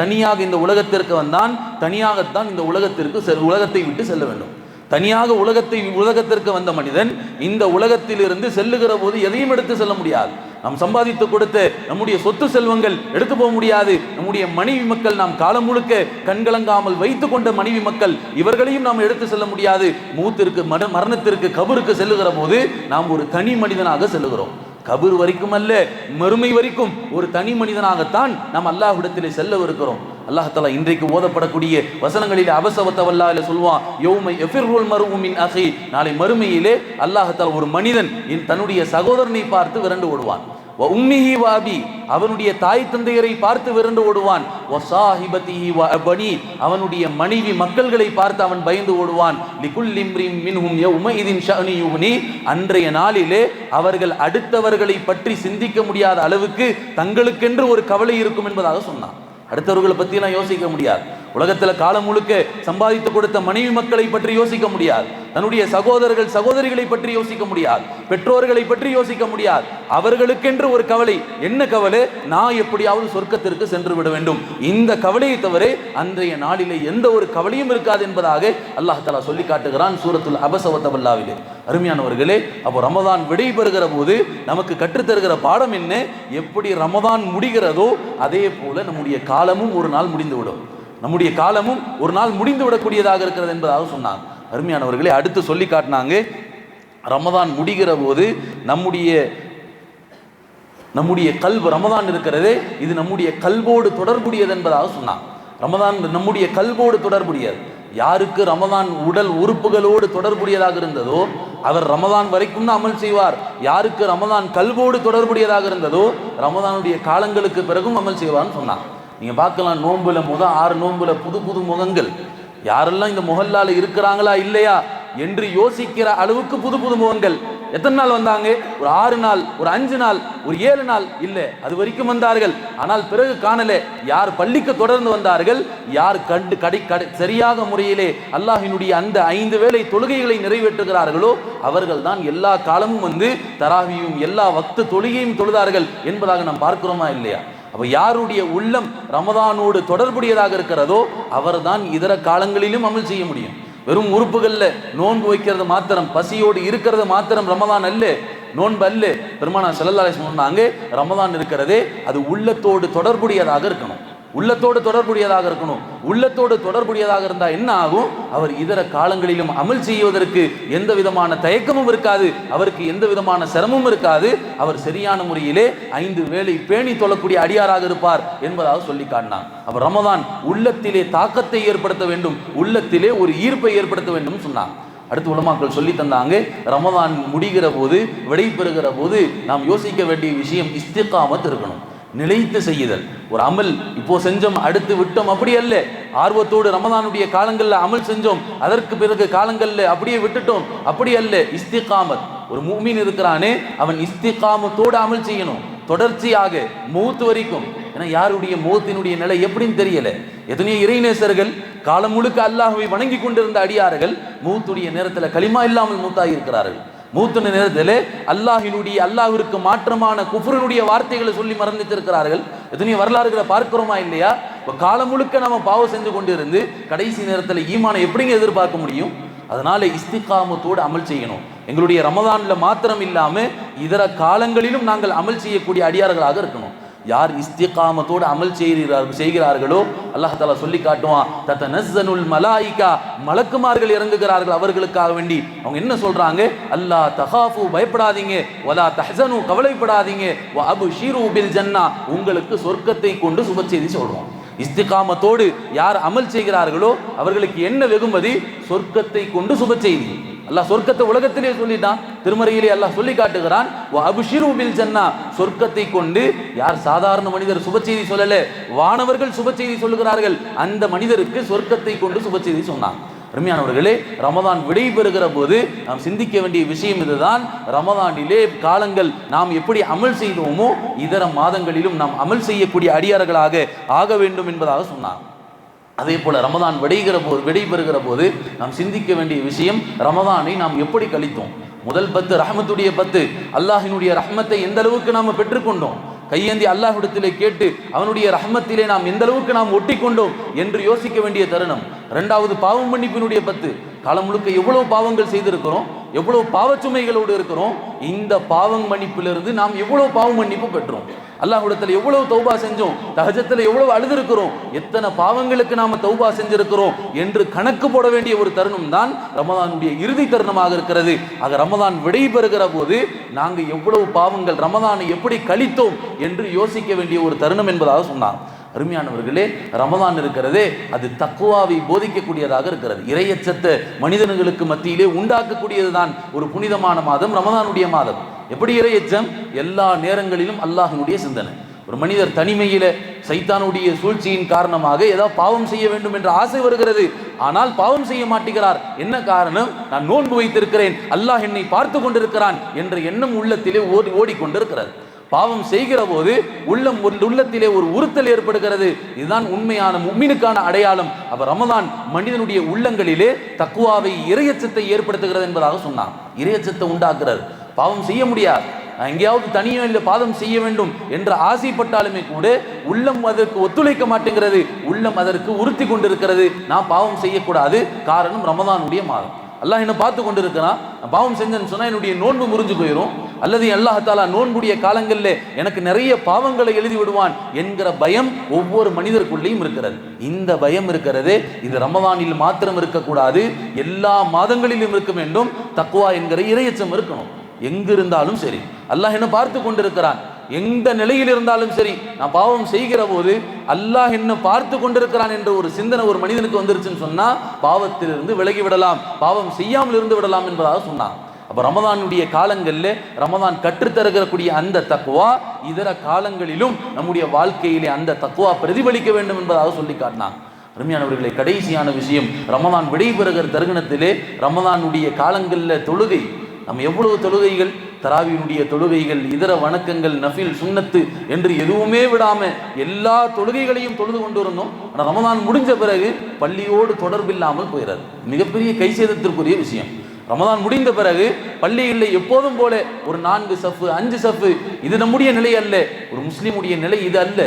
தனியாக இந்த உலகத்திற்கு வந்தான், தனியாகத்தான் இந்த உலகத்தை விட்டு செல்ல வேண்டும். தனியாக உலகத்திற்கு வந்த மனிதன் இந்த உலகத்திலிருந்து செல்லுகிற போது எதையும் எடுத்து செல்ல முடியாது. நாம் சம்பாதித்து கொடுத்த நம்முடைய சொத்து செல்வங்கள் எடுத்து போக முடியாது. நம்முடைய மனைவி மக்கள், நாம் காலம் முழுக்க கண்கலங்காமல் வைத்து கொண்ட மனைவி மக்கள், இவர்களையும் நாம் எடுத்து செல்ல முடியாது. மூத்திற்கு மரணத்திற்கு கபருக்கு செல்லுகிற போது நாம் ஒரு தனி மனிதனாக செல்லுகிறோம். கபர் வரைக்கும் அல்ல, மறுமை வரைக்கும் ஒரு தனி மனிதனாகத்தான் நாம் அல்லாஹ்விடத்திலே செல்லவிருக்கிறோம். அல்லாஹ் தஆலா இன்றைக்கு ஓதப்படக்கூடிய வசனங்களிலே அபஸவத்தவல்லாஹ் சொல்வான், யௌம யஃபிருல் மர்உ மின் அஹி, நாளை மறுமையிலே அல்லாஹ் தஆலா ஒரு மனிதன் தன்னுடைய சகோதரனை பார்த்து விரண்டு ஓடுவான். உம்மிஹி வாபி, அவனுடைய தாய் தந்தையரை பார்த்து விரண்டு ஓடுவான். வசாஹிபதிஹி வபனி, அவனுடைய மனைவி மக்கள்களை பார்த்து அவன் பயந்து ஓடுவான். லிகுல்லி இம்ரின் மின்ஹும் யௌமஇதின் ஷஅனு யுக்னி, அன்றைய நாளிலே அவர்கள் அடுத்தவர்களை பற்றி சிந்திக்க முடியாத அளவுக்கு தங்களுக்கென்று ஒரு கவலை இருக்கும் என்பதாக சொன்னான். அடுத்தவர்களை பற்றியெல்லாம் யோசிக்க முடியாது. உலகத்தில் காலம் முழுக்க சம்பாதித்து கொடுத்த மனைவி மக்களை பற்றி யோசிக்க முடியாது. தன்னுடைய சகோதரர்கள் சகோதரிகளை பற்றி யோசிக்க முடியாது. பெற்றோர்களை பற்றி யோசிக்க முடியாது. அவர்களுக்கென்று ஒரு கவலை. என்ன கவலை? நான் எப்படியாவது சொர்க்கத்திற்கு சென்று விட வேண்டும். இந்த கவலையை தவிர அன்றைய நாளிலே எந்த ஒரு கவலையும் இருக்காது என்பதாக அல்லாஹ் தஆலா சொல்லி காட்டுகிறான் சூரத்துல் அபஸ வ தவல்லாவிலே. அருமையானவர்களே, அப்போ ரமதான் விடைபெறுகிற போது நமக்கு கற்றுத்தருகிற பாடம் என்ன? எப்படி ரமதான் முடிகிறதோ அதே போல நம்முடைய காலமும் ஒரு நாள் முடிந்துவிடும். நம்முடைய காலமும் ஒரு நாள் முடிந்து விடக்கூடியதாக இருக்கிறது என்பதாக சொன்னாங்க. அருமையானவர்களே, அடுத்து சொல்லி காட்டினாங்க, ரமதான் முடிகிற போது நம்முடைய கல்வ், ரமதான் இருக்கிறதே இது நம்முடைய கல்வோடு தொடர்புடையது என்பதாக சொன்னாங்க. ரமதான் நம்முடைய கல்வோடு தொடர்புடையது. யாருக்கு ரமதான் உடல் உறுப்புகளோடு தொடர்புடையதாக இருந்ததோ அவர் ரமதான் வரைக்கும் தான் அமல் செய்வார். யாருக்கு ரமதான் கல்வோடு தொடர்புடையதாக இருந்ததோ ரமதானுடைய காலங்களுக்கு பிறகும் அமல் செய்வார்னு சொன்னாங்க. நீங்க பார்க்கலாம், நோன்புல 6 நோன்புல புது புது முகங்கள். யாரெல்லாம் இந்த முகல்லால இருக்கிறாங்களா இல்லையா என்று யோசிக்கிற அளவுக்கு புது புது முகங்கள். எத்தனை நாள் வந்தாங்க? ஒரு 6 நாள், ஒரு 5 நாள், ஒரு 7 நாள் இல்லை, அது வரைக்கும் வந்தார்கள். ஆனால் பிறகு காணல. யார் பள்ளிக்கு தொடர்ந்து வந்தார்கள், யார் சரியாக முறையிலே அல்லாஹ்வினுடைய அந்த 5 வேளை தொழுகைகளை நிறைவேற்றுகிறார்களோ அவர்கள் தான் எல்லா காலமும் வந்து தராவியும் எல்லா வக்து தொழுகையும் தொழுதார்கள் என்பதாக நாம் பார்க்கிறோமா இல்லையா? அப்ப யாருடைய உள்ளம் ரமதானோடு தொடர்புடையதாக இருக்கிறதோ அவர்தான் இதர காலங்களிலும் அமல் செய்ய முடியும். வெறும் உறுப்புகள்ல நோன்பு வைக்கிறது மாத்திரம், பசியோடு இருக்கிறது மாத்திரம் ரமதான் அல்ல, நோன்பு அல்ல. பெருமானார் ஸல்லல்லாஹு அலைஹி வஸல்லம் சொன்னாங்க, ரமதான் இருக்கிறதே அது உள்ளத்தோடு தொடர்புடையதாக இருக்கணும். உள்ளத்தோடு தொடர்புடையதாக இருக்கணும். உள்ளத்தோடு தொடர்புடையதாக இருந்தால் என்ன ஆகும்? அவர் இதர காலங்களிலும் அமல் செய்வதற்கு எந்த விதமான தயக்கமும் இருக்காது, அவருக்கு எந்த விதமான சிரமமும் இருக்காது. அவர் சரியான முறையிலே 5 வேளை பேணி தொழக்கூடிய அடியாராக இருப்பார் என்பதாக சொல்லி காட்டினார். அவர் ரமதான் உள்ளத்திலே தாக்கத்தை ஏற்படுத்த வேண்டும், உள்ளத்திலே ஒரு ஈர்ப்பை ஏற்படுத்த வேண்டும் சொன்னார். அடுத்து உலமாக்கள் சொல்லி தந்தாங்க, ரமதான் முடிகிற போது விடைபெறுகிற போது நாம் யோசிக்க வேண்டிய விஷயம் இஸ்திகாமத் இருக்கணும், நிலைத்து செய்யுதல். ஒரு அமல் இப்போ செஞ்சோம் அடுத்து விட்டோம் அப்படி அல்ல. ஆர்வத்தோடு ரமதானுடைய காலங்களில் அமல் செஞ்சோம், அதற்கு பிறகு காலங்களில் அப்படியே விட்டுட்டோம் அப்படி அல்ல. இஸ்திகாமத். ஒரு முஃமின் இருக்கிறானே அவன் இஸ்திகாமத்தோடு அமல் செய்யணும், தொடர்ச்சியாக மௌத் வரைக்கும். ஏன்னா யாருடைய மௌத்தினுடைய நிலை எப்படின்னு தெரியல. எத்தனையோ இறைநேசர்கள் காலம் முழுக்க அல்லாஹ்வை வணங்கி கொண்டிருந்த அடியார்கள் மௌத்துடைய நேரத்தில் களிமா இல்லாமல் மௌத்தாகி இருக்கிறார்கள். மூத்த நேரத்தில் அல்லாஹ்விற்கு மாற்றமான குஃப்ரினுடைய வார்த்தைகளை சொல்லி மரணித்திருக்கிறார்கள். எத்தனையோ வரலாறுகளை பார்க்கிறோமா இல்லையா? இப்போ காலம் முழுக்க நம்ம பாவம் செஞ்சு கொண்டு இருந்து கடைசி நேரத்தில் ஈமானை எப்படிங்க எதிர்பார்க்க முடியும்? அதனால இஸ்திகாமத்தோடு அமல் செய்யணும். எங்களுடைய ரமதான்ல மாத்திரம் இல்லாம இதர காலங்களிலும் நாங்கள் அமல் செய்யக்கூடிய அடியார்களாக இருக்கணும். யார் இஸ்திகாமத்தோடு அமல் செய்கிறார்களோ அல்லாஹ் தஆலா சொல்லி காட்டுவான், தத்தனஸ்ஸலுல் மலாயிகா, மலக்குமார்கள் இறங்குகிறார்கள் அவர்களுக்காக வேண்டி. அவங்க என்ன சொல்றாங்க? அல்லா தகாஃபு, பயப்படாதீங்க, வலா தஹ்சனு, கவலைப்படாதீங்க, வ அப்ஷிரு பில் ஜன்னா, உங்களுக்கு சொர்க்கத்தை கொண்டு சுப செய்தி சொல்றோம். இஸ்திகாமத்தோடு யார் அமல் செய்கிறார்களோ அவர்களுக்கு என்ன வெகுமதி? சொர்க்கத்தை கொண்டு சுப செய்தி. அல்லாஹ் சொர்க்கத்தை உலகத்திலே சொல்லிட்டான், திருமறையிலே அல்லாஹ் சொல்லி காட்டுகிறான், வ அப்ஷிரு பில் ஜன்னா, சொர்க்கத்தை கொண்டு. யார் சாதாரண மனிதர் சுப செய்தி சொல்லல, வானவர்கள் சுப செய்தி சொல்லுகிறார்கள், அந்த மனிதருக்கு சொர்க்கத்தை கொண்டு சுப செய்தி சொன்னான். அருமையானவர்களே, ரமதான் விடைபெறுகிற போது நாம் சிந்திக்க வேண்டிய விஷயம் இதுதான். ரமதானிலே காலங்கள் நாம் எப்படி அமல் செய்தோமோ இதர மாதங்களிலும் நாம் அமல் செய்யக்கூடிய அடியார்களாக ஆக வேண்டும் என்பதாக சொன்னார். அதே போல ரமதான் விடைபெறுகிற போது நாம் சிந்திக்க வேண்டிய விஷயம், ரமதானை நாம் எப்படி கழித்தோம். முதல் 10 ரஹ்மத்துடைய 10, அல்லாஹினுடைய ரஹ்மத்தை எந்த அளவுக்கு நாம் பெற்றுக்கொண்டோம், கையேந்தி அல்லாஹ்விடத்திலே கேட்டு அவனுடைய ரஹ்மத்திலே நாம் எந்த அளவுக்கு நாம் ஒட்டி கொண்டோம் என்று யோசிக்க வேண்டிய தருணம். 2வது பாவம் மன்னிப்பினுடைய 10, காலம் முழுக்க எவ்வளவு பாவங்கள் செய்திருக்கிறோம், எவ்வளவு பாவச்சுமைகளோடு இருக்கிறோம், இந்த பாவம் மன்னிப்பிலிருந்து நாம் எவ்வளவு பாவ மன்னிப்பு பெற்றோம், அல்லாஹ்விடத்தில் எவ்வளவு தௌபா செஞ்சோம், தஹஜ்ஜத்தில் எவ்வளவு அழுதிருக்கிறோம், எத்தனை பாவங்களுக்கு நாம தௌபா செஞ்சிருக்கிறோம் என்று கணக்கு போட வேண்டிய ஒரு தருணம் தான் ரமதானுடைய இறுதி தருணமாக இருக்கிறது. ஆக ரமதான் விடைபெறுகிற போது நாங்கள் எவ்வளவு பாவங்கள், ரமதானை எப்படி கழித்தோம் என்று யோசிக்க வேண்டிய ஒரு தருணம் என்பதாக சொன்னார். அருமையானவர்களே, ரமதான் இருக்கிறதே அது தக்வாவை போதிக்கக்கூடியதாக இருக்கிறது. இறையச்சத்தை மனிதர்களுக்கு மத்தியிலே உண்டாக்கக்கூடியதுதான் ஒரு புனிதமான மாதம் ரமதானுடைய மாதம். எப்படி இறையச்சம்? எல்லா நேரங்களிலும் அல்லாஹ்வுடைய சிந்தனை. ஒரு மனிதர் தனிமையில சைத்தானுடைய சூழ்ச்சியின் காரணமாக ஏதாவது பாவம் செய்ய வேண்டும் என்ற ஆசை வருகிறது, ஆனால் பாவம் செய்ய மாட்டேங்கிறார். என்ன காரணம்? நான் நோன்பு வைத்திருக்கிறேன், அல்லாஹ் என்னை பார்த்து கொண்டிருக்கிறான் என்ற எண்ணம் உள்ளத்திலே ஓடிக்கொண்டிருக்கிறது. பாவம் செய்கிற போது உள்ளத்திலே ஒரு உறுத்தல் ஏற்படுகிறது. இதுதான் உண்மையான முஃமினுக்கான அடையாளம். அப்ப ரமதான் மனிதனுடைய உள்ளங்களிலே தக்வாவை, இறையச்சத்தை ஏற்படுத்துகிறது என்பதாக சொன்னான். இறையச்சத்தை உண்டாக்குறது. பாவம் செய்ய முடியாது, எங்கேயாவது தனியாக பாவம் செய்ய வேண்டும் என்று ஆசைப்பட்டாலுமே கூட உள்ளம் அதற்கு ஒத்துழைக்க மாட்டேங்கிறது, உள்ளம் அதற்கு உறுத்தி கொண்டிருக்கிறது. நான் பாவம் செய்யக்கூடாது. காரணம் ரமதானுடைய மாதம். அல்லாஹ் என்ன பார்த்து கொண்டிருக்கிறான். நான் பாவம் செஞ்சேன்னு சொன்னா என்னுடைய நோன்பு முறிஞ்சு போயிடும், அல்லது அல்லாஹ் தஆலா நோன்புடைய காலங்களில் எனக்கு நிறைய பாவங்களை எழுதி விடுவான் என்கிற பயம் ஒவ்வொரு மனிதருக்குள்ளேயும் இருக்கிறது. இந்த பயம் இருக்கிறது, இது ரமதானில் மாத்திரம் இருக்கக்கூடாது, எல்லா மாதங்களிலும் இருக்க வேண்டும். தக்வா என்கிற இறையச்சம் இருக்கணும். எங்கு இருந்தாலும் சரி அல்லாஹ் என்ன பார்த்து கொண்டிருக்கிறான். எந்த நிலையில் இருந்தாலும் சரி, நான் பாவம் செய்கிற போது அல்லாஹ் என்ன பார்த்து கொண்டிருக்கிறான் என்ற ஒரு சிந்தனை ஒரு மனிதனுக்கு வந்துருச்சுன்னு சொன்னா பாவத்திலிருந்து விலகி விடலாம், பாவம் செய்யாமல் இருந்து விடலாம் என்பதாக சொன்னான். அப்ப ரமதானுடைய காலங்களில் ரமதான் கற்றுத்தரக்கூடிய அந்த தக்வா இதர காலங்களிலும் நம்முடைய வாழ்க்கையிலே அந்த தக்வா பிரதிபலிக்க வேண்டும் என்பதாக சொல்லி காட்டினான். அருமையானவர்களை, கடைசியான விஷயம், ரமதான் விடைபெறுகிற தருணத்திலே ரமதானுடைய காலங்களில் தொழுகை, நம்ம எவ்வளவு தொழுகைகள், தராவியினுடைய தொழுகைகள், இதர வணக்கங்கள், நஃபில், சுன்னத்து என்று எதுவுமே விடாம எல்லா தொழுகைகளையும் தொழுது கொண்டு இருந்தோம். ஆனால் ரமதான் முடிஞ்ச பிறகு பள்ளியோடு தொடர்பில்லாமல் போயிடாது. மிகப்பெரிய கைசேதத்திற்குரிய விஷயம். ரமதான் முடிந்த பிறகு பள்ளிகளில் எப்போதும் போல ஒரு 4 சஃப் 5 சஃப், இது நம்முடைய நிலை அல்ல. ஒரு முஸ்லீமுடைய நிலை இது அல்ல.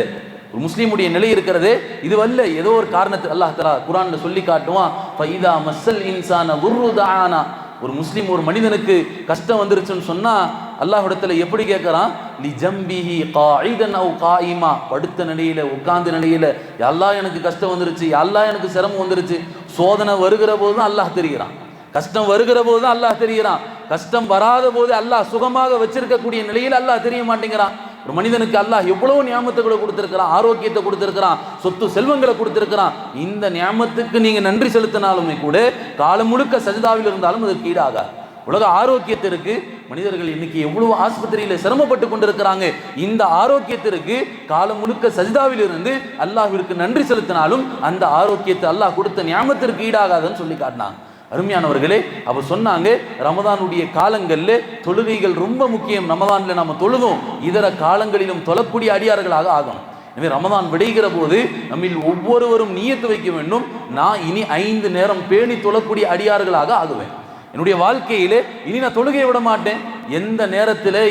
ஒரு முஸ்லீமுடைய நிலை இருக்கிறது இது அல்ல. ஏதோ ஒரு காரணத்துக்கு அல்லாஹ் தஆலா குர்ஆன்ல சொல்லி காட்டுவான், ஃபைதா மஸ்ஸல் இன்சான துர்ருதானா. ஒரு முஸ்லீம், ஒரு மனிதனுக்கு கஷ்டம் வந்துருச்சுன்னு சொன்னா அல்லாஹ்விடத்துல எப்படி கேட்கறான்? லி ஜம்பிஹி காயிதன் அவ் காயிமா, படுத்த நிலையில, உட்கார்ந்த நிலையில, யா அல்லாஹ் எனக்கு கஷ்டம் வந்துருச்சு, யா அல்லாஹ் எனக்கு சிரமம் வந்துருச்சு. சோதனை வருகிற போது தான் அல்லாஹ் தெரிகிறான், கஷ்டம் வருகிற போது தான் அல்லாஹ் தெரிகிறான். கஷ்டம் வராத போது அல்லாஹ் சுகமாக வச்சிருக்கக்கூடிய நிலையில் அல்லாஹ் தெரிய மாட்டேங்கிறான். ஒரு மனிதனுக்கு அல்லாஹ் எவ்வளவு நியாமத்துகளை கொடுத்திருக்கிறான், ஆரோக்கியத்தை கொடுத்திருக்கிறான், சொத்து செல்வங்களை கொடுத்திருக்கிறான். இந்த நியாமத்துக்கு நீங்க நன்றி செலுத்தினாலுமே கூட காலம் முழுக்க சஜிதாவில் இருந்தாலும் அதற்கு ஈடாகாது. உலக ஆரோக்கியத்திற்கு மனிதர்கள் இன்னைக்கு எவ்வளவு ஆஸ்பத்திரியில சிரமப்பட்டு கொண்டிருக்கிறாங்க. இந்த ஆரோக்கியத்திற்கு காலம் முழுக்க சஜிதாவில் இருந்து அல்லாஹ்விற்கு நன்றி செலுத்தினாலும் அந்த ஆரோக்கியத்தை அல்லாஹ் கொடுத்த நியாமத்திற்கு ஈடாகாதுன்னு சொல்லி காட்டினாங்க. அருமையானவர்களே, அப்ப சொன்னாங்க ரமதானுடைய காலங்களில் தொழுகைகள் ரொம்ப முக்கியம். ரமதான்ல நம்ம தொழுதும் இதர காலங்களிலும் தொழக்கூடிய அடியார்களாக ஆகணும். எனவே ரமதான் விடைகிற போது நம்மில் ஒவ்வொருவரும் நியத்து வைக்க வேண்டும், நான் இனி 5 நேரம் பேணி தொழக்கூடிய அடியார்களாக ஆகுவேன். என்னுடைய வாழ்க்கையிலே இனி நான் தொழுகையை விட மாட்டேன். எந்த நேரத்தில்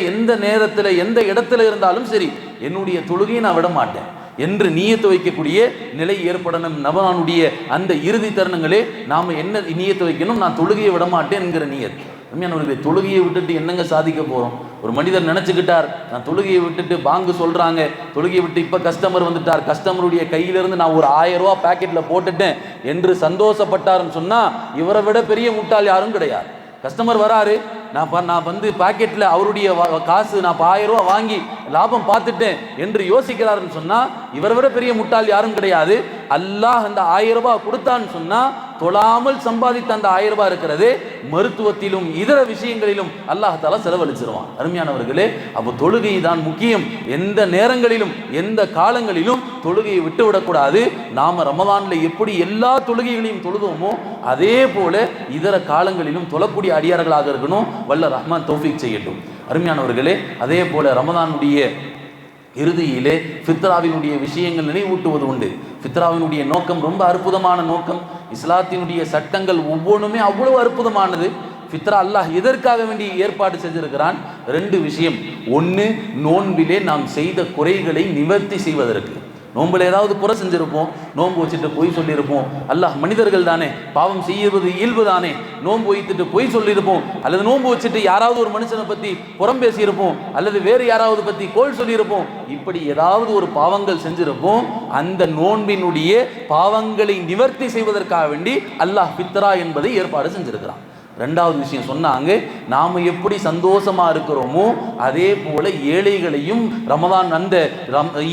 எந்த இடத்துல இருந்தாலும் சரி என்னுடைய தொழுகையை நான் விட மாட்டேன் என்று நியத்து வைக்கக்கூடிய நிலை ஏற்படணும். ரமதானுடைய அந்த இறுதி தருணங்களே நாம் என்ன நியத்து வைக்கணும்? நான் தொழுகையை விட மாட்டேன் என்கிற நியத். உண்மையானவர்களே, தொழுகையை விட்டுட்டு என்னங்க சாதிக்க போகிறோம்? ஒரு மனிதர் நினச்சிக்கிட்டார், நான் தொழுகையை விட்டுட்டு பாங்கு சொல்கிறாங்க, தொழுகையை விட்டு இப்போ கஸ்டமர் வந்துட்டார், கஸ்டமருடைய கையிலிருந்து நான் ஒரு 1000 ரூபா பேக்கெட்டில் போட்டுட்டேன் என்று சந்தோஷப்பட்டாருன்னு சொன்னால் இவரை விட பெரிய முட்டாள் யாரும் கிடையாது. கஸ்டமர் வராரு, நான் வந்து பாக்கெட்டில் அவருடைய காசு நான் 1000 ரூபா வாங்கி லாபம் பார்த்துட்டேன் என்று யோசிக்கிறாருன்னு சொன்னால் இவரை விட பெரிய முட்டாள் யாரும் கிடையாது. அல்லாஹ் அந்த 1000 ரூபாய் கொடுத்தான்னு சொன்னால் தொழாமல் சம்பாதித்த அந்த 1000 ரூபாய் இருக்கிறது மருத்துவத்திலும் இதர விஷயங்களிலும் அல்லாஹ் தஆலா செலவழிச்சிருவான். அருமையானவர்களே, அப்போ தொழுகை தான் முக்கியம். எந்த நேரங்களிலும் எந்த காலங்களிலும் தொழுகையை விட்டுவிடக்கூடாது. நாம ரமதான்ல எப்படி எல்லா தொழுகைகளையும் தொழுதோமோ அதே போல இதர காலங்களிலும் தொழக்கூடிய அடியார்களாக இருக்கணும். வல்ல ரஹ்மான் தௌஃபீக் செய்யட்டும். அருமையானவர்களே, அதே போல ரமதானுடைய இறுதியிலே ஃபித்ராவினுடைய விஷயங்கள் நினைவூட்டுவது உண்டு. ஃபித்ராவினுடைய நோக்கம் ரொம்ப அற்புதமான நோக்கம். இஸ்லாத்தினுடைய சட்டங்கள் ஒவ்வொன்றுமே அவ்வளவு அற்புதமானது. ஃபித்ரா அல்லாஹ் எதற்காக வேண்டி ஏற்பாடு செஞ்சிருக்கிறான்? 2 விஷயம். 1, நோன்பிலே நாம் செய்த குறைகளை நிவர்த்தி செய்வதற்கு. நோம்பில் ஏதாவது குறை செஞ்சிருப்போம், நோன்பு வச்சுட்டு பொய் சொல்லியிருப்போம். அல்லாஹ் மனிதர்கள் தானே, பாவம் செய்வது இயல்பு தானே. நோன்பு வைத்துட்டு பொய் சொல்லியிருப்போம், அல்லது நோன்பு வச்சுட்டு யாராவது ஒரு மனுஷனை பற்றி புறம் பேசியிருப்போம், அல்லது வேறு யாராவது பற்றி கோல் சொல்லியிருப்போம். இப்படி ஏதாவது ஒரு பாவங்கள் செஞ்சிருப்போம். அந்த நோன்பினுடைய பாவங்களை நிவர்த்தி செய்வதற்காக வேண்டி அல்லாஹ் ஃபித்ரா என்பதை ஏற்பாடு செஞ்சிருக்கிறான். 2வது விஷயம் சொன்னாங்க, நாம் எப்படி சந்தோஷமா இருக்கிறோமோ அதே போல ஏழைகளையும் ரமதான் அந்த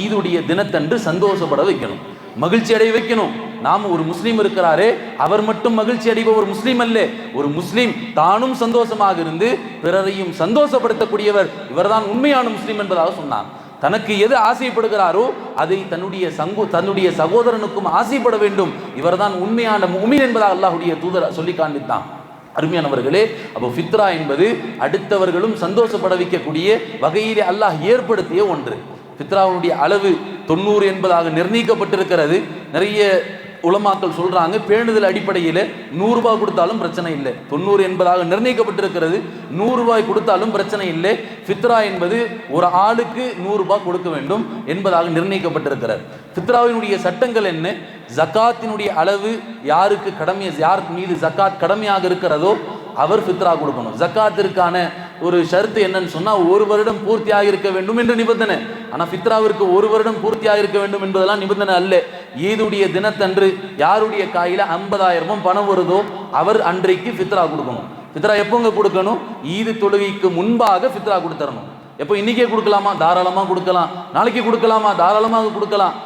ஈதுடைய தினத்தன்று சந்தோஷப்பட வைக்கணும், மகிழ்ச்சி அடைய வைக்கணும். நாம ஒரு முஸ்லீம் இருக்கிறாரே அவர் மட்டும் மகிழ்ச்சி அடைபவர் ஒரு முஸ்லீம் அல்ல. ஒரு முஸ்லீம் தானும் சந்தோஷமாக இருந்து பிறரையும் சந்தோஷப்படுத்தக்கூடியவர், இவர்தான் உண்மையான முஸ்லீம் என்பதாக சொன்னார். தனக்கு எது ஆசைப்படுகிறாரோ அதை தன்னுடைய சகோதரனுக்கும் ஆசைப்பட வேண்டும். இவர்தான் உண்மையான முஃமின் என்பதாக அல்லாஹ்வுடைய தூதர் சொல்லி காண்பித்தான். அருமையானவர்களே, அப்போ ஃபித்ரா என்பது அடுத்தவர்களும் சந்தோஷப்பட வைக்கக்கூடிய வகையிலே அல்லாஹ் ஏற்படுத்திய ஒன்று. ஃபித்ராவுடைய அளவு 90 என்பதாக நிர்ணயிக்கப்பட்டிருக்கிறது. நிறைய உலமாக்கள் சொல்றாங்க, பேணுதல் அடிப்படையில் 100 ரூபாய் கொடுத்தாலும் பிரச்சனை இல்லை. 90 என்பதாக நிர்ணயிக்கப்பட்டிருக்கிறது. 100 ரூபாய் கொடுத்தாலும் பிரச்சனை இல்லை. ஃபித்ரா என்பது ஒரு ஆளுக்கு 100 ரூபாய் கொடுக்க வேண்டும் என்பதாக நிர்ணயிக்கப்பட்டிருக்கிறது. ஃபித்ராவினுடைய சட்டங்கள் என்ன? ஜகாத்தினுடைய அளவு யாருக்கு யார் மீது ஜகாத் கடமையாக இருக்கிறதோ அவர் ஃபித்ரா கொடுக்கணும். ஜகாத்திற்கான ஒரு ஷர்த்து என்னன்னு சொன்னா 1 வருடம் பூர்த்தியாக இருக்க வேண்டும் என்ற நிபந்தனை. ஆனா ஃபித்ராவிற்கு 1 வருடம் பூர்த்தியாக இருக்க வேண்டும் என்பதெல்லாம் நிபந்தனை அல்ல. ஈதுடைய தினத்தன்று யாருடைய கையில 50,000 பணம் வருதோ அவர் அன்றைக்கு ஃபித்ரா கொடுக்கணும். ஃபித்ரா எப்போங்க கொடுக்கணும்? ஈது தொழுகைக்கு முன்பாக ஃபித்ரா கொடுத்துடணும். எப்போ? இன்னைக்கே கொடுக்கலாமா? தாராளமா கொடுக்கலாம். நாளைக்கு கொடுக்கலாமா? தாராளமாக கொடுக்கலாம்.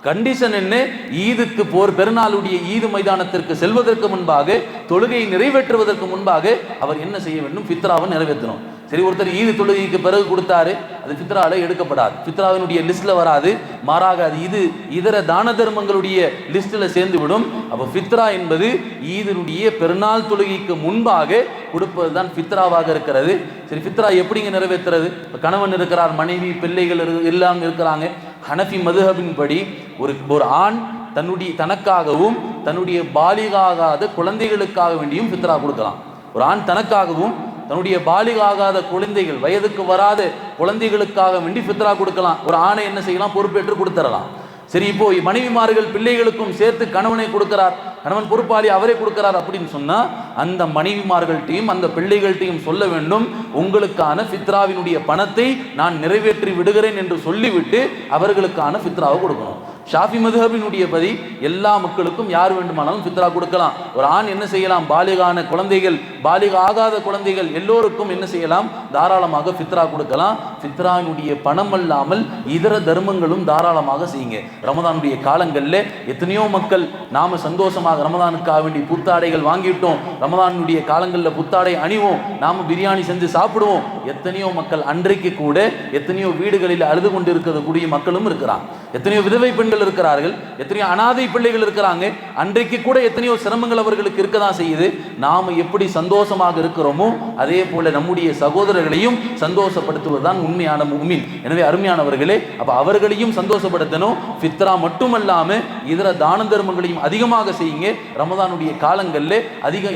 கண்டிஷன் என்ன? ஈதுக்கு பெருநாளுடைய ஈது மைதானத்திற்கு செல்வதற்கு முன்பாக, தொழுகையை நிறைவேற்றுவதற்கு முன்பாக அவர் என்ன செய்ய வேண்டும்? ஃபித்ராவை நிறைவேற்றணும். சரி, ஒருத்தர் ஈது தொழுகைக்கு பிறகு கொடுத்தாரு, அது ஃபித்ரால எடுக்கப்படாது, ஃபித்ராவினுடைய லிஸ்ட்ல வராது. மாறாக அது இதர தான தர்மங்களுடைய லிஸ்ட்ல சேர்ந்து விடும். அப்போ ஃபித்ரா என்பது ஈதினுடைய பெருநாள் தொழுகைக்கு முன்பாக கொடுப்பது தான் ஃபித்ராவாக இருக்கிறது. சரி, ஃபித்ரா எப்படிங்க நிறைவேற்றுறது? கணவன் இருக்கிறார், மனைவி, பிள்ளைகள் எல்லாம் இருக்கிறாங்க. ஹனஃபி மதுஹபின் படி ஒரு ஆண் தனக்காகவும் தன்னுடைய பாலிகாகாத குழந்தைகளுக்காக வேண்டியும் ஃபித்ரா கொடுக்கலாம். ஒரு ஆண் தனக்காகவும் தன்னுடைய பாலிகாகாத குழந்தைகள், வயதுக்கு வராத குழந்தைகளுக்காக வேண்டி ஃபித்ரா கொடுக்கலாம். ஒரு ஆணை என்ன செய்யலாம்? பொறுப்பேற்று கொடுத்துடலாம். சரி, இப்போ மனைவிமார்கள் பிள்ளைகளுக்கும் சேர்த்து கணவனை கொடுக்கிறார், கணவன் பொறுப்பாளி, அவரே கொடுக்கிறார் அப்படின்னு சொன்னா அந்த மனைவிமார்கள்ட்டையும் அந்த பிள்ளைகள்ட்டையும் சொல்ல வேண்டும், உங்களுக்கான ஃபித்ராவினுடைய பணத்தை நான் நிறைவேற்றி விடுகிறேன் என்று சொல்லிவிட்டு அவர்களுக்கான ஃபித்ராவை கொடுக்கணும். ஷாஃபி மதுஹபினுடைய படி எல்லா மக்களுக்கும் யார் வேண்டுமானாலும் ஃபித்ரா கொடுக்கலாம். ஒரு ஆண் என்ன செய்யலாம்? பாலிகான குழந்தைகள், பாலிக ஆகாத குழந்தைகள் எல்லோருக்கும் என்ன செய்யலாம்? தாராளமாக ஃபித்ரா கொடுக்கலாம். ஃபித்ராவினுடைய பணம் அல்லாமல் இதர தர்மங்களும் தாராளமாக செய்யுங்க. ரமதானுடைய காலங்களில் எத்தனையோ மக்கள் நாம சந்தோஷமாக ரமதானுக்காக வேண்டி புத்தாடைகள் வாங்கிட்டோம், ரமதானுடைய காலங்களில் புத்தாடை அணிவோம், நாம பிரியாணி செஞ்சு சாப்பிடுவோம். எத்தனையோ மக்கள் அன்றைக்கு கூட எத்தனையோ வீடுகளில் அழுது கொண்டு இருக்கக்கூடிய மக்களும் இருக்கிறாங்க. எத்தனையோ விதவை பெண்கள் இருக்கிறார்கள், எத்தனையோ அனாதை பிள்ளைகள் இருக்கிறாங்க. அன்றைக்கு கூட எத்தனையோ சிரமங்கள் அவர்களுக்கு இருக்கதான் செய்யுது. நாம எப்படி சந்தோஷமாக இருக்கிறோமோ அதே போல நம்முடைய சகோதரர்களையும் சந்தோஷப்படுத்துவதுதான் உண்மையான முஃமின். எனவே அருமையானவர்களே, அப்ப அவர்களையும் சந்தோஷப்படுத்தணும். ஃபித்ரா மட்டுமல்லாம இதர தான தர்மங்களையும் அதிகமாக செய்யுங்க. ரமதானுடைய காலங்களில்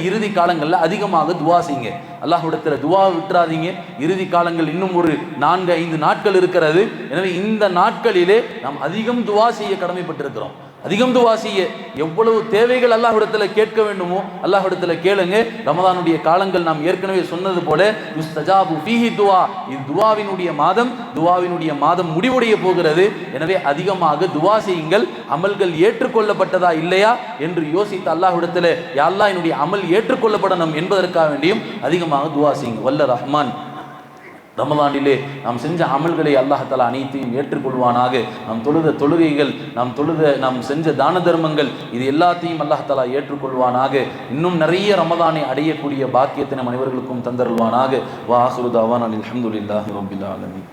இறுதி காலங்களில் அதிகமாக துவா செய்யுங்க. அல்லாஹ்விடத்தில் துவா விட்டுறாதீங்க. இறுதி காலங்கள் இன்னும் ஒரு 4-5 நாட்கள் இருக்கிறது. எனவே இந்த நாட்களிலே நாம் அதிகம் துவா செய்ய கடமைப்பட்டிருக்கிறோம். அதிகம் துவா செய்ய எவ்வளவு தேவைகள் அல்லாஹ்விடத்தில் கேட்க வேண்டுமோ அல்லாஹ்விடத்தில் கேளுங்க. ரமதானுடைய காலங்கள் நாம் ஏற்கனவே சொன்னது போல யுஸ்தஜாபு ஃபீஹி துவா, இது துவாவினுடைய மாதம் முடிவுடைய போகிறது. எனவே அதிகமாக துவா செய்யுங்கள். அமல்கள் ஏற்றுக்கொள்ளப்பட்டதா இல்லையா என்று யோசித்து அல்லாஹ்விடத்தில் யா அல்லாஹ் என்னுடைய அமல் ஏற்றுக்கொள்ளப்படணும் என்பதற்காக வேண்டியும் அதிகமாக துவா செய்யுங்க. வல்ல ரஹ்மான் ரமதானிலே நாம் செஞ்ச அமல்களை அல்லாஹ் தஆலா அனைத்தையும் ஏற்றுக்கொள்வானாக. நாம் தொழுத தொழுகைகள், நாம் செஞ்ச தான தர்மங்கள், இது எல்லாத்தையும் அல்லாஹ் தஆலா ஏற்றுக்கொள்வானாக. இன்னும் நிறைய ரமதானை அடையக்கூடிய பாக்கியத்தை நம் அனைவர்களுக்கும் தந்தருள்வானாக. வா ஆகிரு தஅவானா அல்ஹம்துலில்லாஹி ரப்பில் ஆலமீன்.